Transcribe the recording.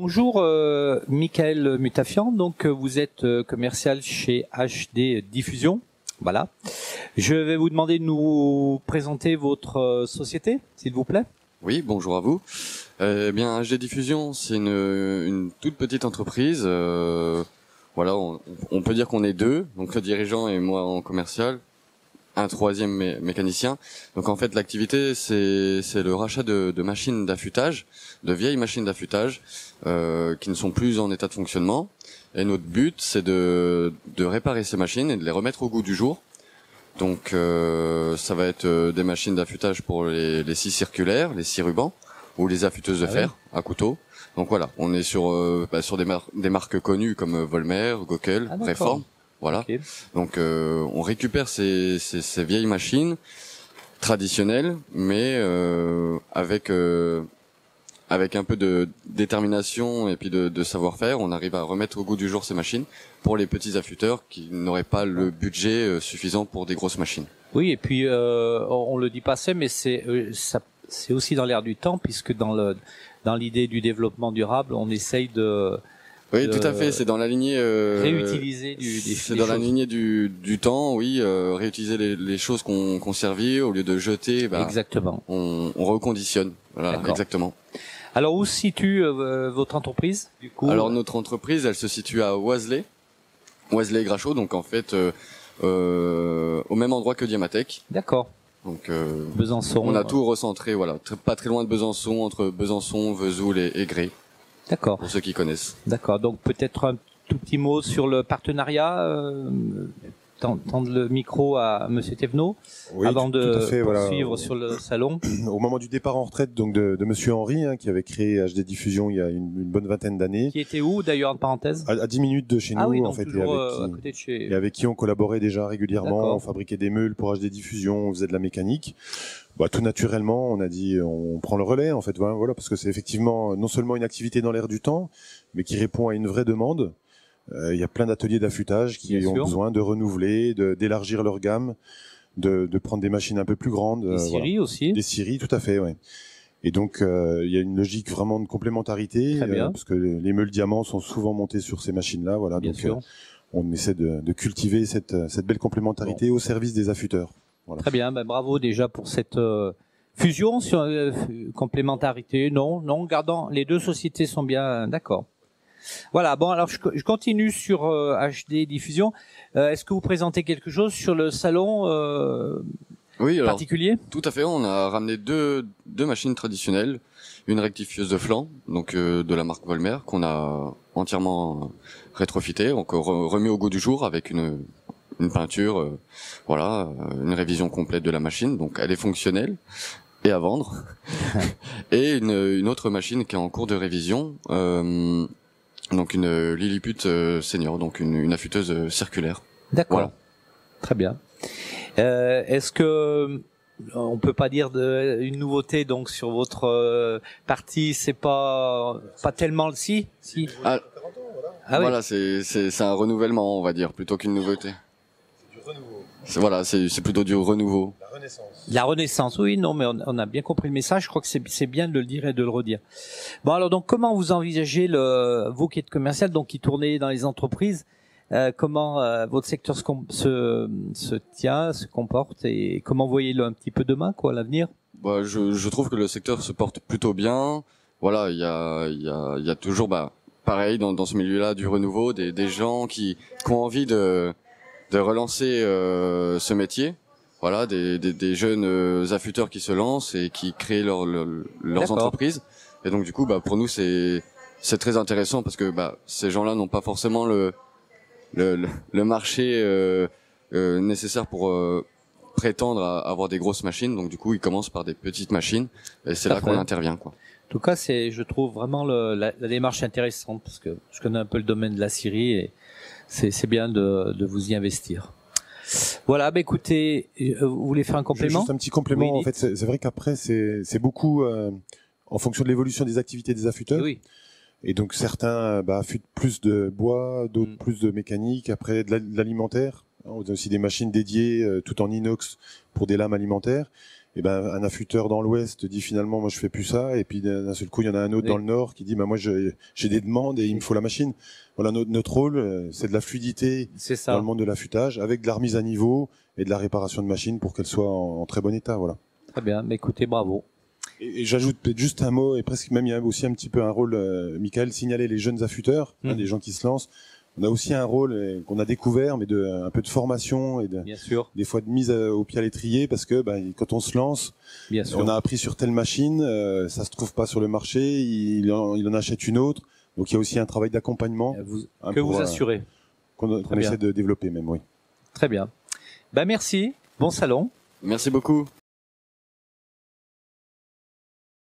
Bonjour, Michael Mutafian. Donc, vous êtes commercial chez HD Diffusion. Voilà. Je vais vous demander de nous présenter votre société, s'il vous plaît. Oui, bonjour à vous. Bien, HD Diffusion, c'est une toute petite entreprise. Voilà, on peut dire qu'on est deux, donc le dirigeant et moi en commercial, un troisième mécanicien. Donc en fait, l'activité, c'est le rachat de machines d'affûtage, de vieilles machines d'affûtage qui ne sont plus en état de fonctionnement. Et notre but, c'est de réparer ces machines et de les remettre au goût du jour. Donc ça va être des machines d'affûtage pour les scies circulaires, les scies rubans ou les affûteuses de fer à couteau. Donc voilà, on est sur des marques connues comme Volmer, Gockel, Reform. Voilà. Okay. Donc on récupère ces vieilles machines traditionnelles, mais avec un peu de détermination et puis de savoir-faire, on arrive à remettre au goût du jour ces machines pour les petits affûteurs qui n'auraient pas le budget suffisant pour des grosses machines. Oui, et puis on le dit pas assez, mais c'est aussi dans l'air du temps, puisque dans l'idée du développement durable, on essaye oui, tout à fait. C'est dans la lignée réutiliser c'est dans la lignée du temps, oui. Réutiliser les choses qu'on servit au lieu de jeter. Exactement. On reconditionne. Voilà, exactement. Alors où se situe votre entreprise du coup? Alors notre entreprise, elle se situe à Oiselay Grachot, donc en fait au même endroit que Diamatec. D'accord. Donc Besançon. On a tout recentré, voilà, pas très loin de Besançon, entre Besançon, Vesoul et Gré. D'accord. Pour ceux qui connaissent. D'accord. Donc peut-être un tout petit mot sur le partenariat. Tendre le micro à Monsieur Thévenot, oui, avant de poursuivre sur le salon. Au moment du départ en retraite donc de Monsieur Henry, qui avait créé HD Diffusion il y a une bonne vingtaine d'années. Qui était où d'ailleurs, en parenthèse? À 10 minutes de chez nous, oui, en fait, et avec qui on collaborait déjà régulièrement. On fabriquait des meules pour HD Diffusion, on faisait de la mécanique. Tout naturellement, on a dit on prend le relais en fait, voilà, parce que c'est effectivement non seulement une activité dans l'air du temps, mais qui répond à une vraie demande. Il y a plein d'ateliers d'affûtage qui ont besoin de renouveler, d'élargir leur gamme, de prendre des machines un peu plus grandes. Des scieries aussi. Des scieries, tout à fait, ouais. Et donc il y a une logique vraiment de complémentarité, parce que les meules diamants sont souvent montées sur ces machines-là, voilà. Bien sûr. On essaie de cultiver cette belle complémentarité au service des affûteurs. Voilà. Très bien, bravo déjà pour cette fusion sur complémentarité. Non, gardant les deux sociétés sont bien d'accord. Voilà, bon alors je continue sur HD Diffusion. Est-ce que vous présentez quelque chose sur le salon particulier? Tout à fait, on a ramené deux machines traditionnelles, une rectifieuse de flanc, donc de la marque Volmer, qu'on a entièrement rétrofitée, donc remis au goût du jour avec une peinture, une révision complète de la machine, donc elle est fonctionnelle et à vendre. Et une autre machine qui est en cours de révision, donc une Lilliput senior, donc une affûteuse circulaire. D'accord. Voilà. Très bien. Est-ce que on peut pas dire une nouveauté donc sur votre partie, c'est pas tellement le si. Voilà, c'est un renouvellement, on va dire, plutôt qu'une nouveauté. C'est du renouveau. C'est plutôt du renouveau. La renaissance, oui, non, mais on a bien compris le message. Je crois que c'est bien de le dire et de le redire. Bon, alors donc, comment vous envisagez vous qui êtes commercial, donc qui tournez dans les entreprises, comment votre secteur se tient, se comporte, et comment voyez-le un petit peu demain, à l'avenir? Je trouve que le secteur se porte plutôt bien. Voilà, il y a toujours, pareil dans ce milieu-là, du renouveau, des gens qui ont envie de relancer ce métier. Voilà, des jeunes affûteurs qui se lancent et qui créent leurs entreprises. Et donc du coup, pour nous c'est très intéressant parce que ces gens-là n'ont pas forcément le marché nécessaire pour prétendre à avoir des grosses machines. Donc du coup, ils commencent par des petites machines et c'est là qu'on intervient, quoi. En tout cas, je trouve vraiment la démarche intéressante parce que je connais un peu le domaine de la scierie et c'est bien de vous y investir. Voilà, écoutez, vous voulez faire un complément? Juste un petit complément, oui, en fait, c'est vrai qu'après, c'est beaucoup en fonction de l'évolution des activités des affûteurs. Oui. Et donc certains affûtent plus de bois, d'autres plus de mécanique, après de l'alimentaire. On a aussi des machines dédiées tout en inox pour des lames alimentaires. et ben un affûteur dans l'Ouest dit finalement moi je fais plus ça, et puis d'un seul coup il y en a un autre dans le Nord qui dit moi j'ai des demandes et il me faut la machine. Voilà, notre rôle, c'est de la fluidité dans le monde de l'affûtage, avec de la remise à niveau et de la réparation de machines pour qu'elles soient en très bon état. Voilà. Très bien, mais écoutez, bravo. Et j'ajoute peut-être juste un mot, et presque même il y a aussi un petit peu un rôle, Michael, signaler les jeunes affûteurs, des gens qui se lancent. On a aussi un rôle qu'on a découvert, mais un peu de formation et Bien sûr. des fois de mise au pied à l'étrier, parce que quand on se lance, on a appris sur telle machine, ça se trouve pas sur le marché, il en achète une autre. Donc il y a aussi un travail d'accompagnement que vous assurez, qu'on essaie de développer même, oui. Très bien. Merci. Bon salon. Merci beaucoup.